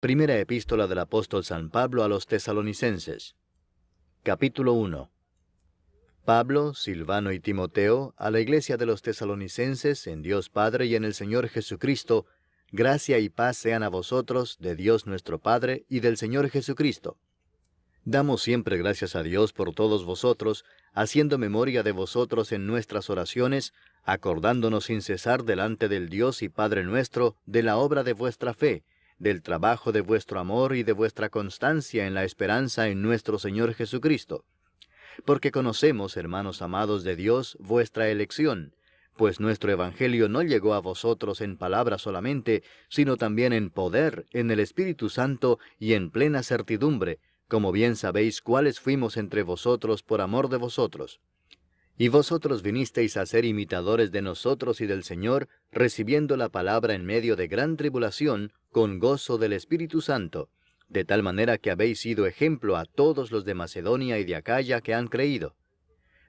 Primera epístola del apóstol San Pablo a los Tesalonicenses. Capítulo 1. Pablo, Silvano y Timoteo, a la iglesia de los Tesalonicenses, en Dios Padre y en el Señor Jesucristo, gracia y paz sean a vosotros, de Dios nuestro Padre y del Señor Jesucristo. Damos siempre gracias a Dios por todos vosotros, haciendo memoria de vosotros en nuestras oraciones, acordándonos sin cesar delante del Dios y Padre nuestro de la obra de vuestra fe, del trabajo de vuestro amor y de vuestra constancia en la esperanza en nuestro Señor Jesucristo. Porque conocemos, hermanos amados de Dios, vuestra elección, pues nuestro Evangelio no llegó a vosotros en palabra solamente, sino también en poder, en el Espíritu Santo y en plena certidumbre, como bien sabéis cuáles fuimos entre vosotros por amor de vosotros. Y vosotros vinisteis a ser imitadores de nosotros y del Señor, recibiendo la palabra en medio de gran tribulación, con gozo del Espíritu Santo, de tal manera que habéis sido ejemplo a todos los de Macedonia y de Acaya que han creído.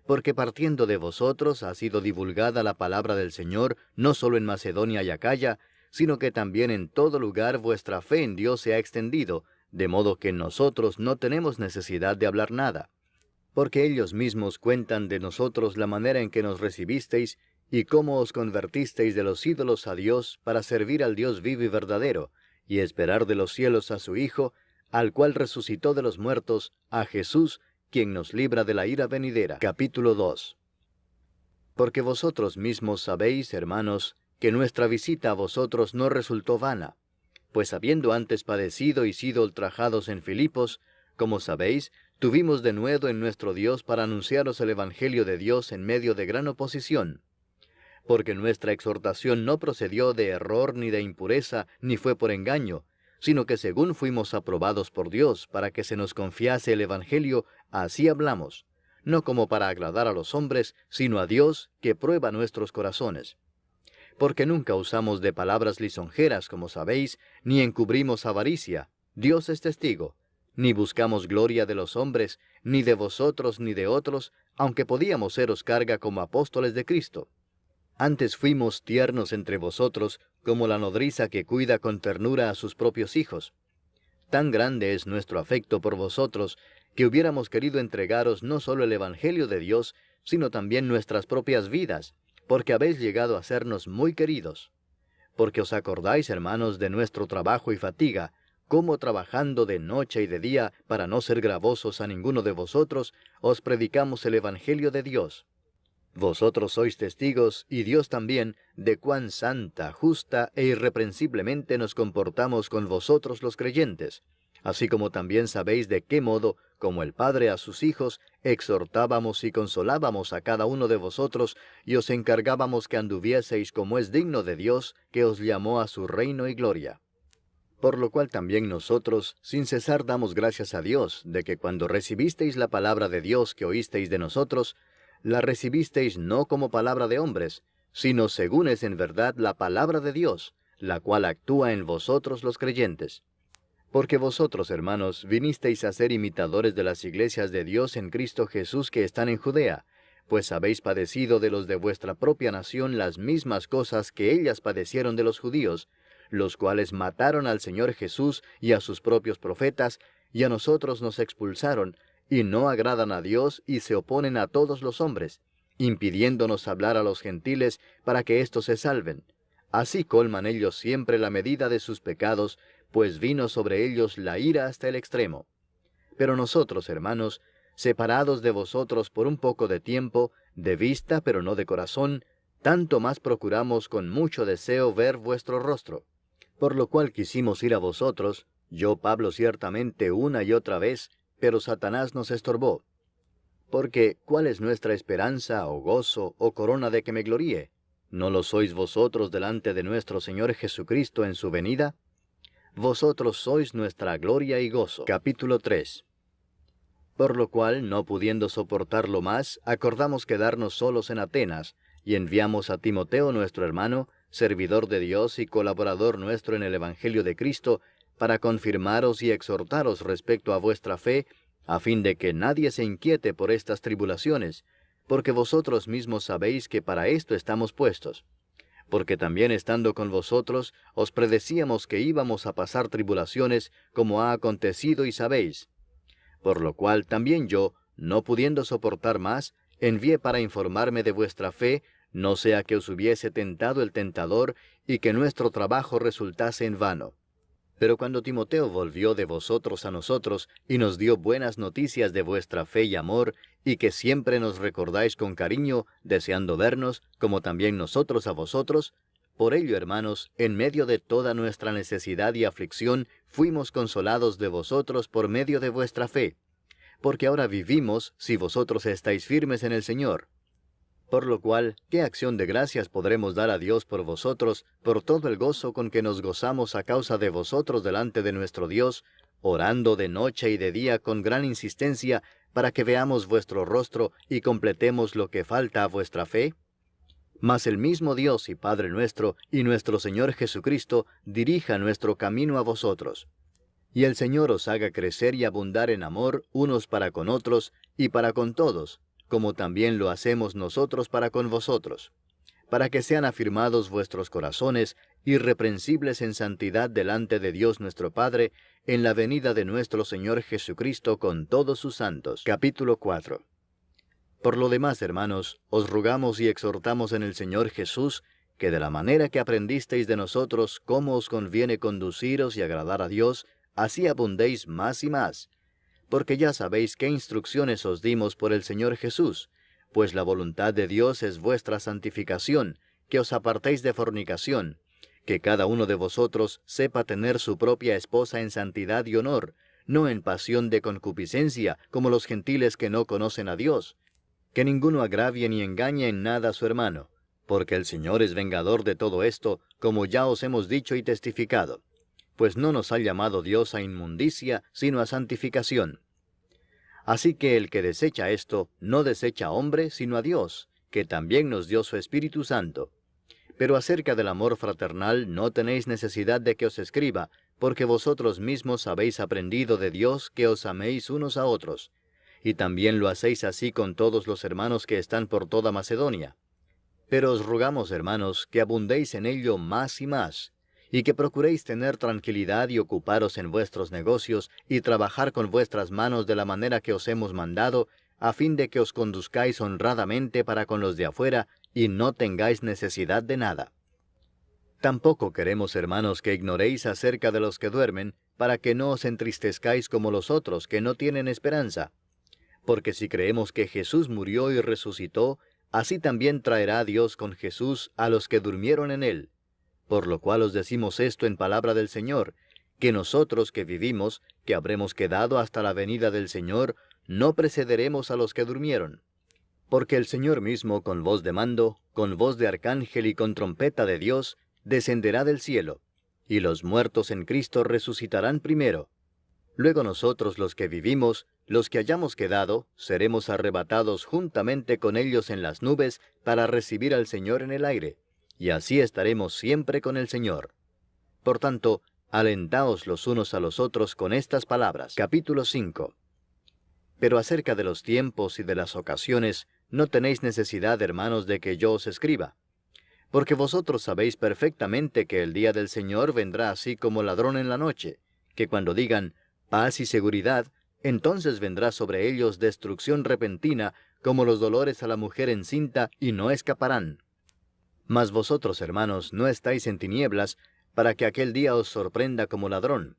Porque partiendo de vosotros ha sido divulgada la palabra del Señor, no solo en Macedonia y Acaya, sino que también en todo lugar vuestra fe en Dios se ha extendido, de modo que nosotros no tenemos necesidad de hablar nada. Porque ellos mismos cuentan de nosotros la manera en que nos recibisteis, y cómo os convertisteis de los ídolos a Dios para servir al Dios vivo y verdadero, y esperar de los cielos a su Hijo, al cual resucitó de los muertos, a Jesús, quien nos libra de la ira venidera. Capítulo 2. Porque vosotros mismos sabéis, hermanos, que nuestra visita a vosotros no resultó vana, pues habiendo antes padecido y sido ultrajados en Filipos, como sabéis, tuvimos denuedo en nuestro Dios para anunciaros el Evangelio de Dios en medio de gran oposición. Porque nuestra exhortación no procedió de error ni de impureza, ni fue por engaño, sino que según fuimos aprobados por Dios para que se nos confiase el Evangelio, así hablamos, no como para agradar a los hombres, sino a Dios, que prueba nuestros corazones. Porque nunca usamos de palabras lisonjeras, como sabéis, ni encubrimos avaricia, Dios es testigo, ni buscamos gloria de los hombres, ni de vosotros ni de otros, aunque podíamos seros carga como apóstoles de Cristo. Antes fuimos tiernos entre vosotros, como la nodriza que cuida con ternura a sus propios hijos. Tan grande es nuestro afecto por vosotros, que hubiéramos querido entregaros no solo el Evangelio de Dios, sino también nuestras propias vidas, porque habéis llegado a sernos muy queridos. Porque os acordáis, hermanos, de nuestro trabajo y fatiga, cómo trabajando de noche y de día, para no ser gravosos a ninguno de vosotros, os predicamos el Evangelio de Dios. Vosotros sois testigos, y Dios también, de cuán santa, justa e irreprensiblemente nos comportamos con vosotros los creyentes, así como también sabéis de qué modo, como el Padre a sus hijos, exhortábamos y consolábamos a cada uno de vosotros, y os encargábamos que anduvieseis como es digno de Dios, que os llamó a su reino y gloria. Por lo cual también nosotros, sin cesar damos gracias a Dios, de que cuando recibisteis la palabra de Dios que oísteis de nosotros, la recibisteis no como palabra de hombres, sino según es en verdad la palabra de Dios, la cual actúa en vosotros los creyentes. Porque vosotros, hermanos, vinisteis a ser imitadores de las iglesias de Dios en Cristo Jesús que están en Judea, pues habéis padecido de los de vuestra propia nación las mismas cosas que ellas padecieron de los judíos, los cuales mataron al Señor Jesús y a sus propios profetas, y a nosotros nos expulsaron, y no agradan a Dios y se oponen a todos los hombres, impidiéndonos hablar a los gentiles para que éstos se salven. Así colman ellos siempre la medida de sus pecados, pues vino sobre ellos la ira hasta el extremo. Pero nosotros, hermanos, separados de vosotros por un poco de tiempo, de vista pero no de corazón, tanto más procuramos con mucho deseo ver vuestro rostro. Por lo cual quisimos ir a vosotros, yo Pablo ciertamente una y otra vez, pero Satanás nos estorbó. Porque, ¿cuál es nuestra esperanza, o gozo, o corona de que me gloríe? ¿No lo sois vosotros delante de nuestro Señor Jesucristo en su venida? Vosotros sois nuestra gloria y gozo. Capítulo 3. Por lo cual, no pudiendo soportarlo más, acordamos quedarnos solos en Atenas, y enviamos a Timoteo nuestro hermano, servidor de Dios y colaborador nuestro en el Evangelio de Cristo, para confirmaros y exhortaros respecto a vuestra fe, a fin de que nadie se inquiete por estas tribulaciones, porque vosotros mismos sabéis que para esto estamos puestos. porque también estando con vosotros, os predecíamos que íbamos a pasar tribulaciones, como ha acontecido y sabéis. Por lo cual también yo, no pudiendo soportar más, envié para informarme de vuestra fe, no sea que os hubiese tentado el tentador, y que nuestro trabajo resultase en vano. Pero cuando Timoteo volvió de vosotros a nosotros, y nos dio buenas noticias de vuestra fe y amor, y que siempre nos recordáis con cariño, deseando vernos, como también nosotros a vosotros, por ello, hermanos, en medio de toda nuestra necesidad y aflicción, fuimos consolados de vosotros por medio de vuestra fe, porque ahora vivimos si vosotros estáis firmes en el Señor. Por lo cual, ¿qué acción de gracias podremos dar a Dios por vosotros, por todo el gozo con que nos gozamos a causa de vosotros delante de nuestro Dios, orando de noche y de día con gran insistencia, para que veamos vuestro rostro y completemos lo que falta a vuestra fe? Mas el mismo Dios y Padre nuestro, y nuestro Señor Jesucristo, dirija nuestro camino a vosotros. Y el Señor os haga crecer y abundar en amor unos para con otros, y para con todos, como también lo hacemos nosotros para con vosotros, para que sean afirmados vuestros corazones, irreprensibles en santidad delante de Dios nuestro Padre, en la venida de nuestro Señor Jesucristo con todos sus santos. Capítulo 4. Por lo demás, hermanos, os rogamos y exhortamos en el Señor Jesús, que de la manera que aprendisteis de nosotros cómo os conviene conduciros y agradar a Dios, así abundéis más y más, porque ya sabéis qué instrucciones os dimos por el Señor Jesús, pues la voluntad de Dios es vuestra santificación, que os apartéis de fornicación, que cada uno de vosotros sepa tener su propia esposa en santidad y honor, no en pasión de concupiscencia, como los gentiles que no conocen a Dios, que ninguno agravie ni engañe en nada a su hermano, porque el Señor es vengador de todo esto, como ya os hemos dicho y testificado. Pues no nos ha llamado Dios a inmundicia, sino a santificación. Así que el que desecha esto, no desecha a hombre, sino a Dios, que también nos dio su Espíritu Santo. Pero acerca del amor fraternal no tenéis necesidad de que os escriba, porque vosotros mismos habéis aprendido de Dios que os améis unos a otros, y también lo hacéis así con todos los hermanos que están por toda Macedonia. Pero os rogamos, hermanos, que abundéis en ello más y más, y que procuréis tener tranquilidad y ocuparos en vuestros negocios, y trabajar con vuestras manos de la manera que os hemos mandado, a fin de que os conduzcáis honradamente para con los de afuera, y no tengáis necesidad de nada. Tampoco queremos, hermanos, que ignoréis acerca de los que duermen, para que no os entristezcáis como los otros, que no tienen esperanza. Porque si creemos que Jesús murió y resucitó, así también traerá Dios con Jesús a los que durmieron en él. Por lo cual os decimos esto en palabra del Señor, que nosotros que vivimos, que habremos quedado hasta la venida del Señor, no precederemos a los que durmieron. Porque el Señor mismo, con voz de mando, con voz de arcángel y con trompeta de Dios, descenderá del cielo, y los muertos en Cristo resucitarán primero. Luego nosotros los que vivimos, los que hayamos quedado, seremos arrebatados juntamente con ellos en las nubes para recibir al Señor en el aire, y así estaremos siempre con el Señor. Por tanto, alentaos los unos a los otros con estas palabras. Capítulo 5. Pero acerca de los tiempos y de las ocasiones, no tenéis necesidad, hermanos, de que yo os escriba. Porque vosotros sabéis perfectamente que el día del Señor vendrá así como ladrón en la noche, que cuando digan paz y seguridad, entonces vendrá sobre ellos destrucción repentina, como los dolores a la mujer encinta, y no escaparán. Mas vosotros, hermanos, no estáis en tinieblas, para que aquel día os sorprenda como ladrón.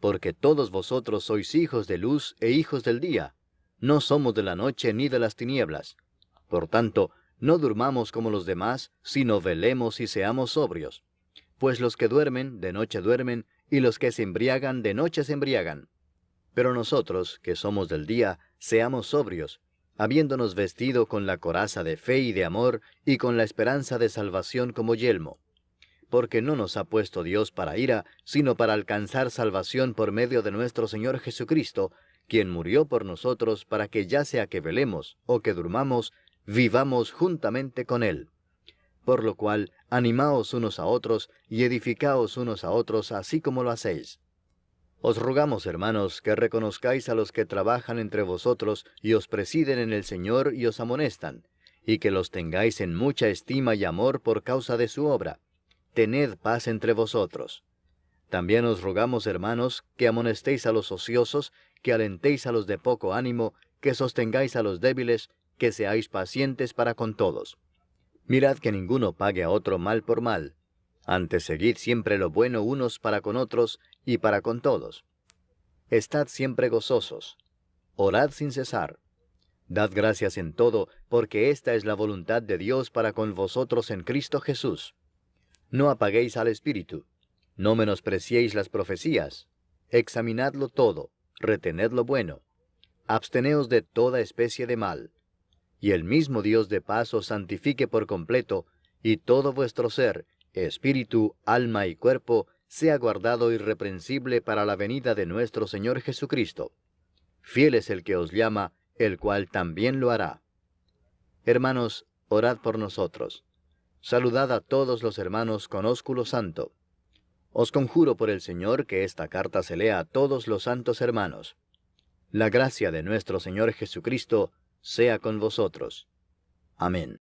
Porque todos vosotros sois hijos de luz e hijos del día. No somos de la noche ni de las tinieblas. Por tanto, no durmamos como los demás, sino velemos y seamos sobrios. Pues los que duermen, de noche duermen, y los que se embriagan, de noche se embriagan. Pero nosotros, que somos del día, seamos sobrios, habiéndonos vestido con la coraza de fe y de amor, y con la esperanza de salvación como yelmo. Porque no nos ha puesto Dios para ira, sino para alcanzar salvación por medio de nuestro Señor Jesucristo, quien murió por nosotros para que ya sea que velemos o que durmamos, vivamos juntamente con Él. Por lo cual, animaos unos a otros y edificaos unos a otros, así como lo hacéis. Os rogamos, hermanos, que reconozcáis a los que trabajan entre vosotros y os presiden en el Señor y os amonestan, y que los tengáis en mucha estima y amor por causa de su obra. Tened paz entre vosotros. También os rogamos, hermanos, que amonestéis a los ociosos, que alentéis a los de poco ánimo, que sostengáis a los débiles, que seáis pacientes para con todos. Mirad que ninguno pague a otro mal por mal. Antes seguid siempre lo bueno unos para con otros y para con todos. Estad siempre gozosos. Orad sin cesar. Dad gracias en todo, porque esta es la voluntad de Dios para con vosotros en Cristo Jesús. No apaguéis al Espíritu. No menospreciéis las profecías. Examinadlo todo, retened lo bueno. Absteneos de toda especie de mal. Y el mismo Dios de paz os santifique por completo, y todo vuestro ser, espíritu, alma y cuerpo, sea guardado irreprensible para la venida de nuestro Señor Jesucristo. Fiel es el que os llama, el cual también lo hará. Hermanos, orad por nosotros. Saludad a todos los hermanos con ósculo santo. Os conjuro por el Señor que esta carta se lea a todos los santos hermanos. La gracia de nuestro Señor Jesucristo sea con vosotros. Amén.